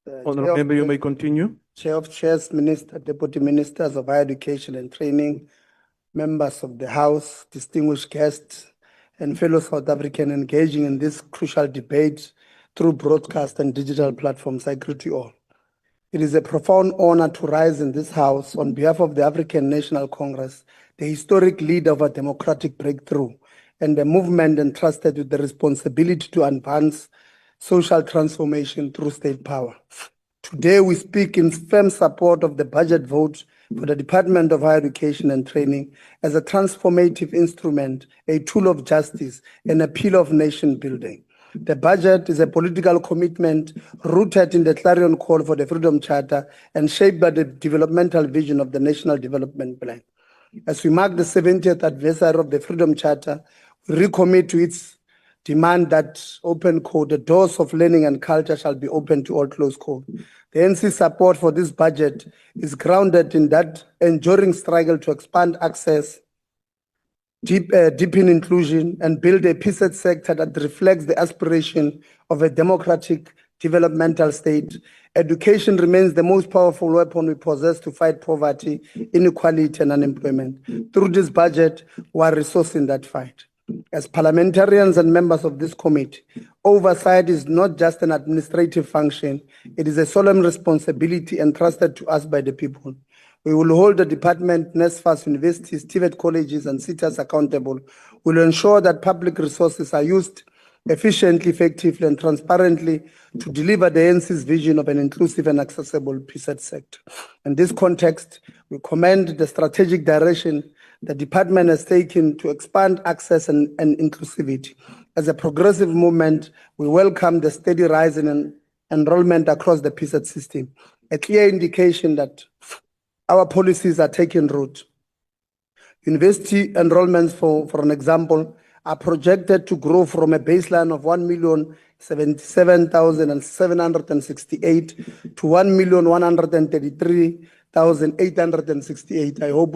Honourable Member, you may continue. Chair of Chairs, Minister, Deputy Ministers of Higher Education and Training, members of the House, distinguished guests, and fellow South African engaging in this crucial debate through broadcast and digital platforms, I greet you all. It is a profound honor to rise in this House on behalf of the African National Congress, the historic leader of a democratic breakthrough, and a movement entrusted with the responsibility to advance social transformation through state power. Today, we speak in firm support of the budget vote for the Department of Higher Education and Training as a transformative instrument, a tool of justice, and a pillar of nation building. The budget is a political commitment rooted in the clarion call for the Freedom Charter and shaped by the developmental vision of the National Development Plan. As we mark the 70th anniversary of the Freedom Charter, we recommit to its demand that, open quote, the doors of learning and culture shall be open to all, close quote. The NC support for this budget is grounded in that enduring struggle to expand access, deepen inclusion, and build a peace sector that reflects the aspiration of a democratic developmental state. Education remains the most powerful weapon we possess to fight poverty, inequality, and unemployment. Through this budget, we are resourcing that fight. As parliamentarians and members of this committee, oversight is not just an administrative function, it is a solemn responsibility entrusted to us by the people. We will hold the department, NSFAS, universities, TVET colleges, and CITAs accountable. We will ensure that public resources are used efficiently, effectively, and transparently to deliver the NC's vision of an inclusive and accessible PSET sector. In this context, we commend the strategic direction the department has taken to expand access and inclusivity. As a progressive movement, we welcome the steady rise in enrollment across the PSET system, a clear indication that our policies are taking root. University enrollments, for an example, are projected to grow from a baseline of 1,077,768 to 1,133,868. I hope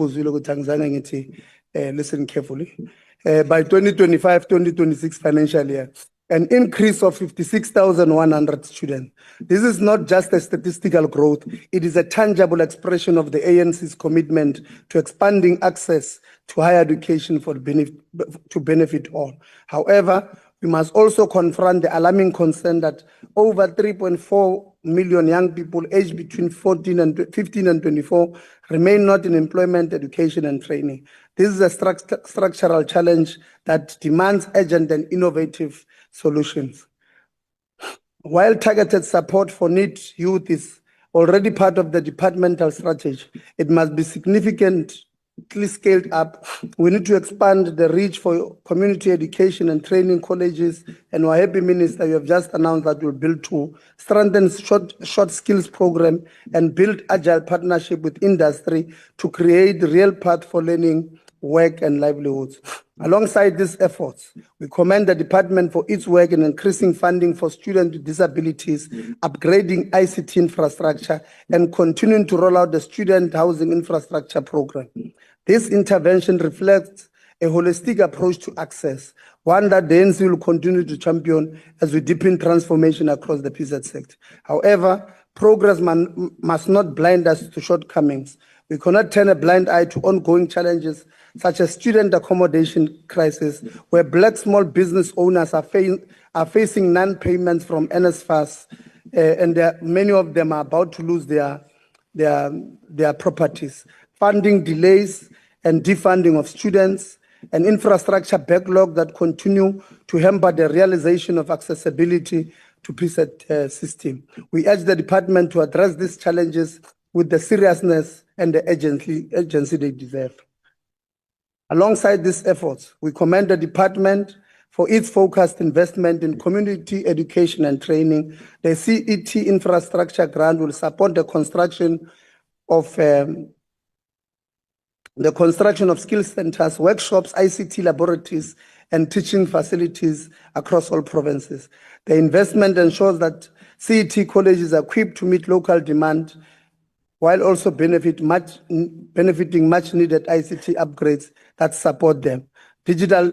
listen carefully. By 2025-2026 financial year, an increase of 56,100 students. This is not just a statistical growth, it is a tangible expression of the ANC's commitment to expanding access to higher education to benefit all. However, we must also confront the alarming concern that over 3.4 million young people aged between 15 and 24 remain not in employment, education, and training. This is a structural challenge that demands urgent and innovative solutions. While targeted support for need youth is already part of the departmental strategy, it must be significantly scaled up. We need to expand the reach for community education and training colleges, and we're happy, Minister, you have just announced that you'll build 2, strengthen short skills program, and build agile partnership with industry to create real path for learning, work, and livelihoods. Alongside these efforts, we commend the department for its work in increasing funding for students with disabilities, upgrading ICT infrastructure, and continuing to roll out the student housing infrastructure program. This intervention reflects a holistic approach to access, one that the ANC will continue to champion as we deepen transformation across the PSET sector. However, progress must not blind us to shortcomings. We cannot turn a blind eye to ongoing challenges such as student accommodation crisis, where Black small business owners are facing non-payments from NSFAS, and many of them are about to lose their properties. Funding delays and defunding of students, an infrastructure backlog that continue to hamper the realization of accessibility to PSET system. We urge the department to address these challenges with the seriousness and the urgency they deserve. Alongside these efforts, we commend the department for its focused investment in community education and training. The CET infrastructure grant will support the construction of skill centers, workshops, ICT laboratories, and teaching facilities across all provinces. The investment ensures that CET colleges are equipped to meet local demand, while also benefiting much needed ICT upgrades that support them. Digital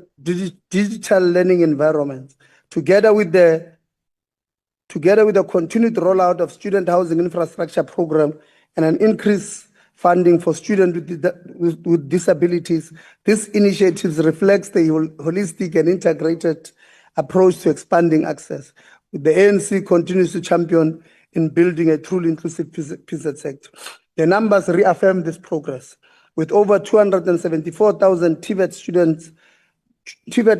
learning environments, together with the together with the continued rollout of student housing infrastructure program and an increased funding for students with disabilities, these initiatives reflects the holistic and integrated approach to expanding access. The ANC continues to champion in building a truly inclusive PZ sector. The numbers reaffirm this progress, with over 274,000 TVET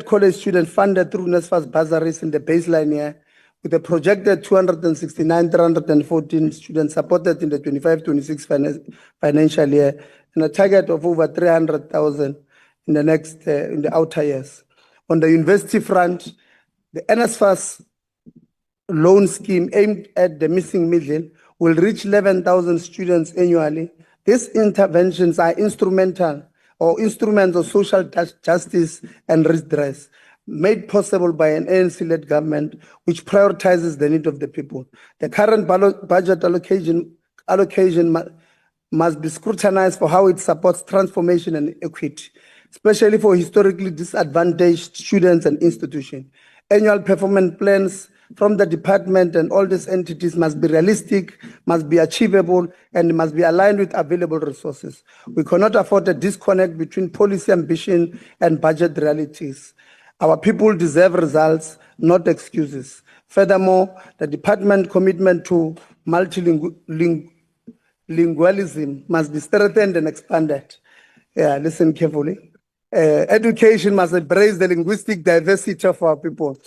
college students funded through NSFAS bursaries in the baseline year, with a projected 269,314 students supported in the 25-26 financial year, and a target of over 300,000 in the outer years. On the university front, the NSFAS loan scheme aimed at the missing middle will reach 11,000 students annually. These interventions are instruments of social justice and redress, made possible by an ANC-led government which prioritizes the need of the people. The current budget allocation must be scrutinized for how it supports transformation and equity, especially for historically disadvantaged students and institutions. Annual performance plans from the department and all these entities must be realistic, must be achievable, and must be aligned with available resources. We cannot afford a disconnect between policy ambition and budget realities. Our people deserve results, not excuses. Furthermore, the department commitment to multilingualism must be strengthened and expanded. Yeah, listen carefully. Education must embrace the linguistic diversity of our people,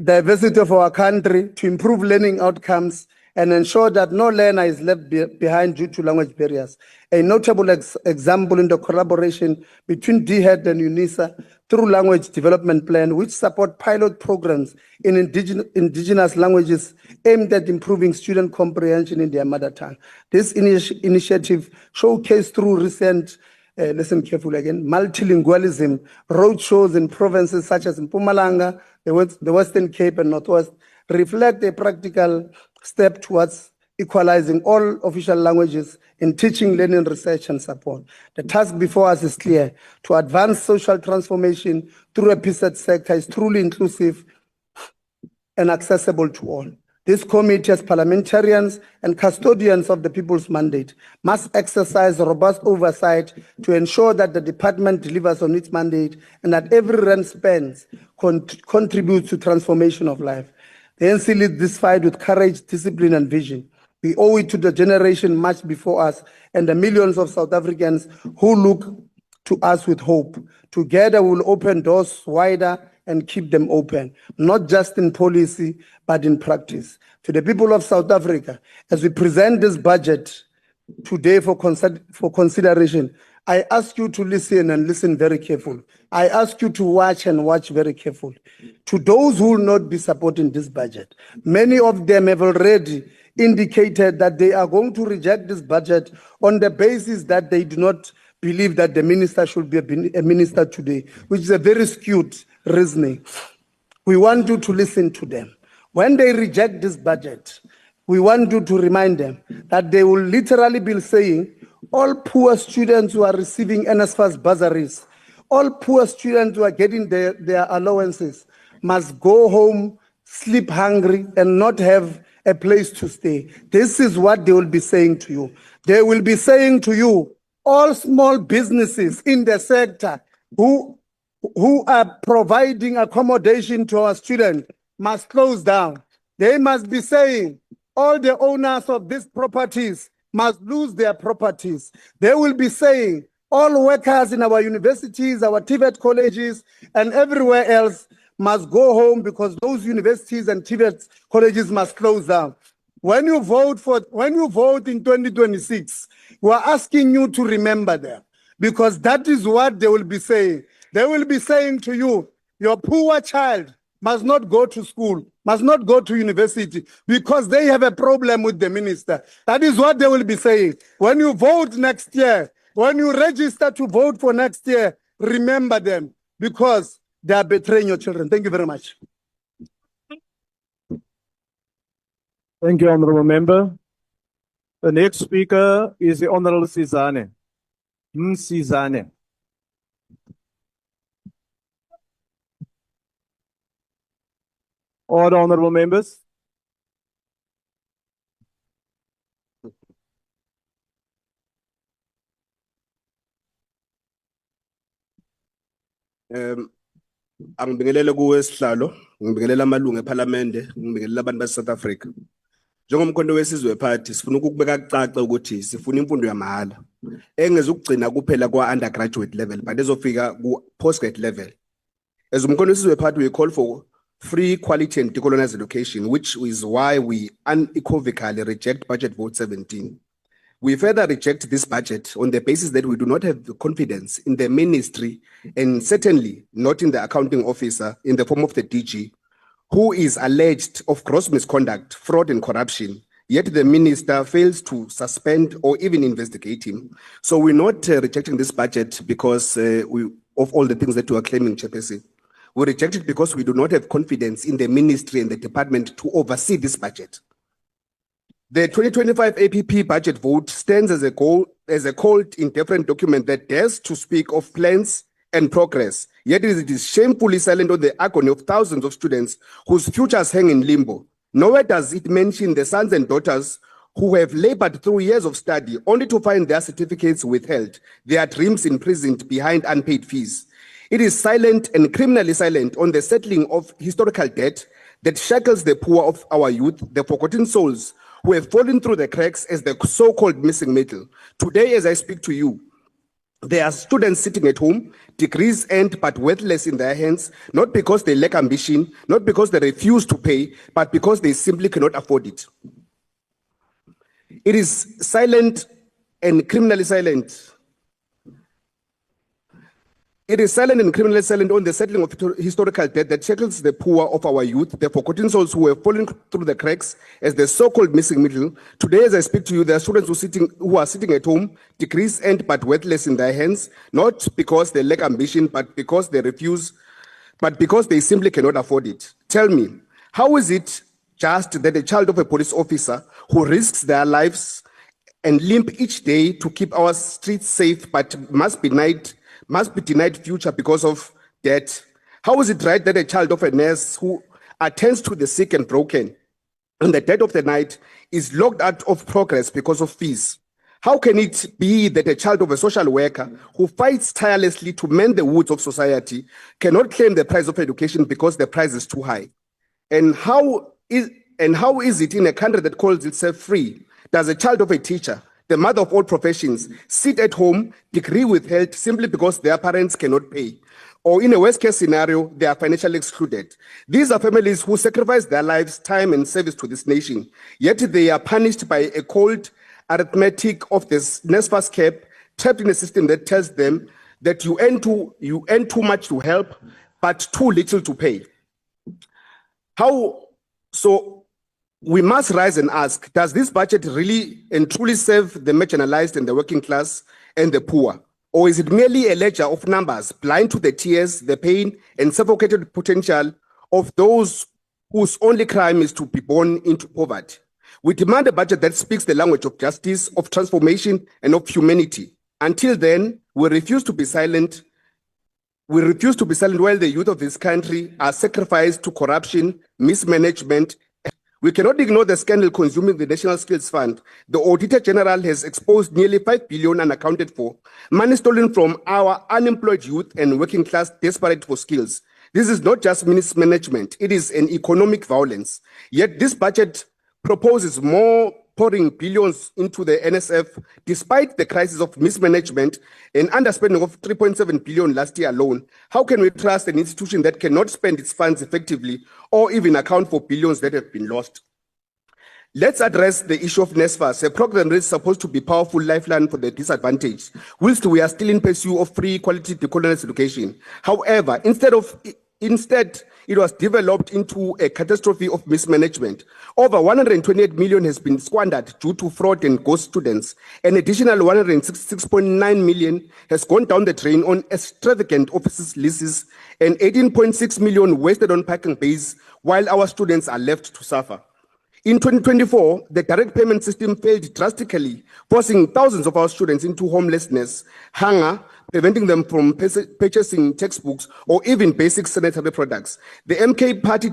diversity of our country, to improve learning outcomes and ensure that no learner is left behind due to language barriers. A notable example in the collaboration between DHED and UNISA through Language Development Plan, which support pilot programs in indigenous languages aimed at improving student comprehension in their mother tongue. This initiative showcased through recent listen carefully again, multilingualism, roadshows in provinces such as Mpumalanga, the Western Cape and Northwest, reflect a practical step towards equalizing all official languages in teaching, learning, research, and support. The task before us is clear: to advance social transformation through a PZ sector is truly inclusive and accessible to all. This committee, as parliamentarians and custodians of the people's mandate, must exercise robust oversight to ensure that the department delivers on its mandate and that every rand spent contributes to transformation of life. The NC leads this fight with courage, discipline, and vision. We owe it to the generation much before us and the millions of South Africans who look to us with hope. Together, we will open doors wider and keep them open, not just in policy, but in practice. To the people of South Africa, as we present this budget today for consideration, I ask you to listen and listen very carefully. I ask you to watch and watch very carefully. To those who will not be supporting this budget, many of them have already indicated that they are going to reject this budget on the basis that they do not believe that the minister should be a minister today, which is a very skewed reasoning. We want you to listen to them. When they reject this budget, we want you to remind them that they will literally be saying all poor students who are receiving NSFAS bursaries, all poor students who are getting their allowances must go home, sleep hungry, and not have a place to stay. This is what they will be saying to you. They will be saying to you, all small businesses in the sector who are providing accommodation to our students must close down. They must be saying all the owners of these properties must lose their properties. They will be saying all workers in our universities, our TVET colleges, and everywhere else must go home because those universities and TVET colleges must close down. When you vote in 2026, we are asking you to remember them, because that is what they will be saying. They will be saying to you, your poor child must not go to school, must not go to university because they have a problem with the minister. That is what they will be saying. When you vote next year, when you register to vote for next year, remember them because they are betraying your children. Thank you very much. Thank you, Honorable Member. The next speaker is the Honorable Sizane. Sizane. Order, honorable members. Angibingelele kuwe sihlalo, ngibingelela amalungu eParliament, ngibingelela abantu base-South Africa. Njengomkhonto wesizwe party sifuna ukubeka kucaca ukuthi sifuna imfundo yamahala engezukugcina kuphela kwa-undergraduate level but ezofika ku-postgrad level. As umkhonto wesizwe party, we call for free, quality and decolonized education, which is why we unequivocally reject budget vote 17. We further reject this budget on the basis that we do not have the confidence in the ministry and certainly not in the accounting officer in the form of the DG, who is alleged of gross misconduct, fraud and corruption, yet the minister fails to suspend or even investigate him. So we're not rejecting this budget because of all the things that you are claiming, Chairperson. We reject it because we do not have confidence in the ministry and the department to oversee this budget. The 2025 APP budget vote stands as a cold, indifferent document that dares to speak of plans and progress, yet it is shamefully silent on the agony of thousands of students whose futures hang in limbo. Nowhere does it mention the sons and daughters who have labored through years of study only to find their certificates withheld, their dreams imprisoned behind unpaid fees. It is silent and criminally silent on the settling of historical debt that shackles the poor of our youth, the forgotten souls who have fallen through the cracks as the so-called missing middle. Today, as I speak to you, there are students sitting at home, degrees earned but worthless in their hands, not because they lack ambition, not because they refuse to pay, but because they simply cannot afford it. It is silent and criminally silent. It is silent and criminally silent on the settling of historical debt that shackles the poor of our youth, the forgotten souls who have fallen through the cracks as the so-called missing middle. Today, as I speak to you, there are students who are sitting at home, degrees earned but worthless in their hands, not because they lack ambition, but because they refuse, but because they simply cannot afford it. Tell me, how is it just that a child of a police officer who risks their lives and limp each day to keep our streets safe but must be denied future because of debt? How is it right that a child of a nurse who attends to the sick and broken in the dead of the night is locked out of progress because of fees? How can it be that a child of a social worker who fights tirelessly to mend the woods of society cannot claim the price of education because the price is too high? And how is it in a country that calls itself free, does a child of a teacher, the mother of all professions, sit at home, degree withheld simply because their parents cannot pay? Or in a worst case scenario, they are financially excluded. These are families who sacrifice their lives, time, and service to this nation. Yet they are punished by a cold arithmetic of this NSFAS cap, trapped in a system that tells them that you earn too much to help, but too little to pay. So we must rise and ask, does this budget really and truly serve the marginalized and the working class and the poor? Or is it merely a ledger of numbers, blind to the tears, the pain, and suffocated potential of those whose only crime is to be born into poverty? We demand a budget that speaks the language of justice, of transformation, and of humanity. Until then, we refuse to be silent. We refuse to be silent while the youth of this country are sacrificed to corruption, mismanagement. We cannot ignore the scandal consuming the National Skills Fund. The Auditor General has exposed nearly 5 billion unaccounted for, money stolen from our unemployed youth and working class desperate for skills. This is not just mismanagement, it is an economic violence. Yet this budget proposes more pouring billions into the NSF, despite the crisis of mismanagement and underspending of 3.7 billion last year alone. How can we trust an institution that cannot spend its funds effectively or even account for billions that have been lost? Let's address the issue of NSFAS, a program that is supposed to be a powerful lifeline for the disadvantaged, whilst we are still in pursuit of free, quality, decolonized education. However, instead, it was developed into a catastrophe of mismanagement. Over 128 million has been squandered due to fraud and ghost students. An additional 166.9 million has gone down the drain on extravagant offices leases, and 18.6 million wasted on parking bays, while our students are left to suffer. In 2024, the direct payment system failed drastically, forcing thousands of our students into homelessness, hunger, preventing them from purchasing textbooks or even basic sanitary products. The MK party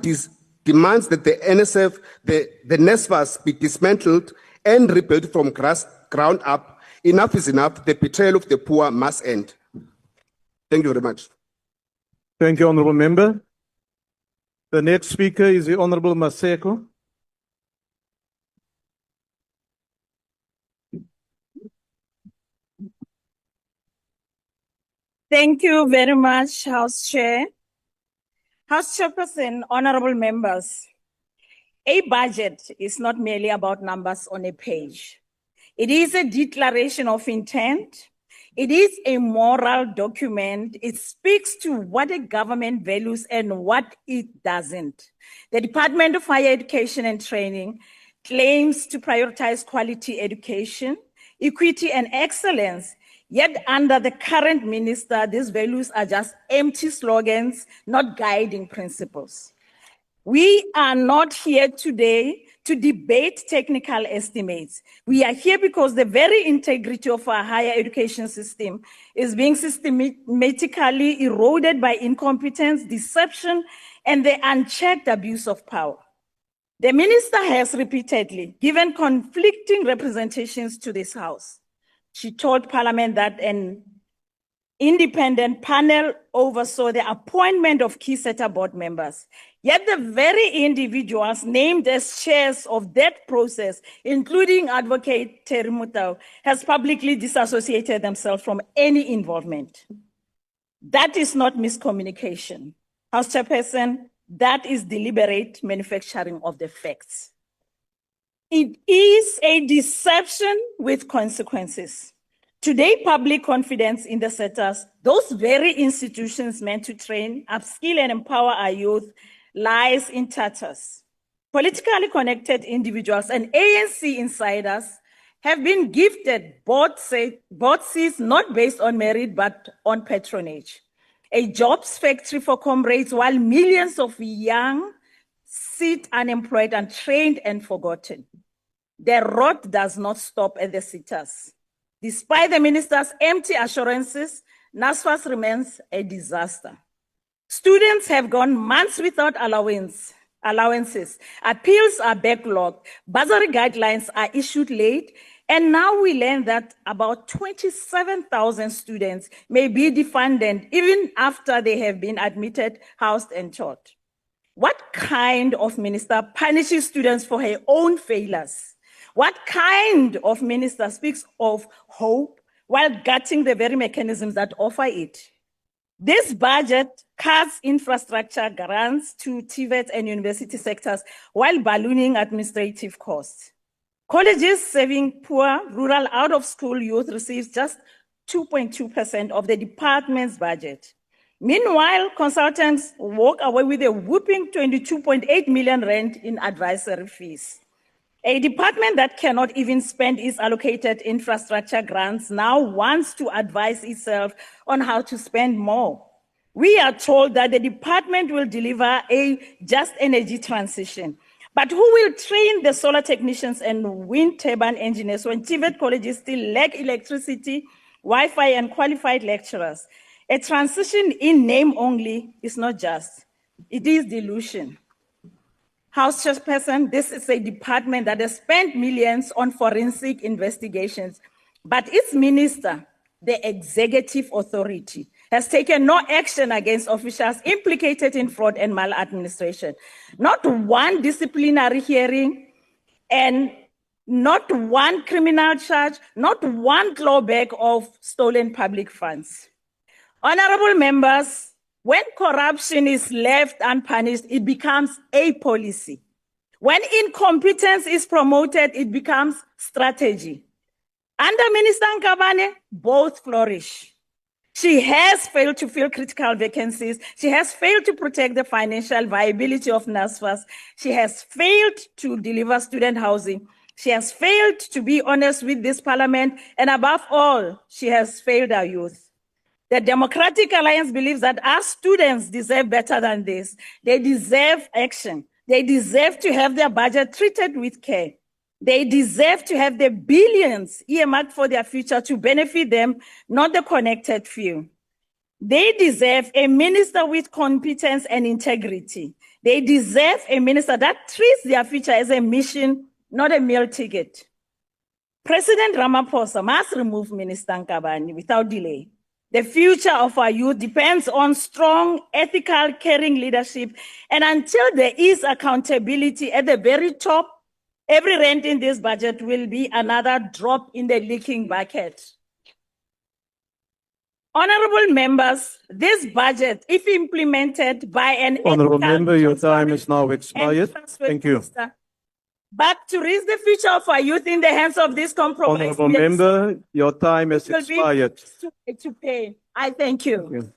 demands that the NSF, the NSFAS be dismantled and rebuilt from ground up. Enough is enough. The betrayal of the poor must end. Thank you very much. Thank you, Honourable Member. The next speaker is the Honourable Maseko. Thank you very much, House Chair. House Chairperson, honorable members, a budget is not merely about numbers on a page. It is a declaration of intent. It is a moral document. It speaks to what a government values and what it doesn't. The Department of Higher Education and Training claims to prioritize quality education, equity, and excellence. Yet under the current minister, these values are just empty slogans, not guiding principles. We are not here today to debate technical estimates. We are here because the very integrity of our higher education system is being systematically eroded by incompetence, deception, and the unchecked abuse of power. The minister has repeatedly given conflicting representations to this House. She told Parliament that an independent panel oversaw the appointment of key SETA board members. Yet the very individuals named as chairs of that process, including Advocate Terry Mutau, has publicly disassociated themselves from any involvement. That is not miscommunication. House Chairperson, that is deliberate manufacturing of the facts. It is a deception with consequences. Today, public confidence in the SETAs, those very institutions meant to train, upskill, and empower our youth, lies in tatters. Politically connected individuals and ANC insiders have been gifted board seats not based on merit but on patronage. A jobs factory for comrades while millions of young sit unemployed, untrained, and forgotten. The road does not stop at the sitters. Despite the minister's empty assurances, NSFAS remains a disaster. Students have gone months without allowances. Appeals are backlogged. Bursary guidelines are issued late. And now we learn that about 27,000 students may be defunded even after they have been admitted, housed, and taught. What kind of minister punishes students for her own failures? What kind of minister speaks of hope while gutting the very mechanisms that offer it? This budget cuts infrastructure grants to TVET and university sectors while ballooning administrative costs. Colleges serving poor, rural, out-of-school youth receives just 2.2% of the department's budget. Meanwhile, consultants walk away with a whooping 22.8 million rand in advisory fees. A department that cannot even spend its allocated infrastructure grants now wants to advise itself on how to spend more. We are told that the department will deliver a just energy transition. But who will train the solar technicians and wind turbine engineers when TVET colleges still lack electricity, Wi-Fi, and qualified lecturers? A transition in name only is not just. It is delusion. House Chairperson, this is a department that has spent millions on forensic investigations, but its minister, the executive authority, has taken no action against officials implicated in fraud and maladministration. Not one disciplinary hearing, and not one criminal charge, not one clawback of stolen public funds. Honorable members, when corruption is left unpunished, it becomes a policy. When incompetence is promoted, it becomes strategy. Under Minister Nkabane, both flourish. She has failed to fill critical vacancies. She has failed to protect the financial viability of NSFAS. She has failed to deliver student housing. She has failed to be honest with this parliament. And above all, she has failed our youth. The Democratic Alliance believes that our students deserve better than this. They deserve action. They deserve to have their budget treated with care. They deserve to have the billions earmarked for their future to benefit them, not the connected few. They deserve a minister with competence and integrity, They deserve a minister that treats their future as a mission, not a meal ticket. President Ramaphosa must remove Minister Nkabani without delay. The future of our youth depends on strong, ethical, caring leadership. And until there is accountability at the very top, every rent in this budget will be another drop in the leaking bucket. Honorable members, this budget, if implemented by an Honorable ethical, member, your time is now and expired. trustworthy Thank you. minister, but to raise the future of our youth in the hands of this compromise Honorable member, your time has will be expired. to pay. I thank you. Thank you.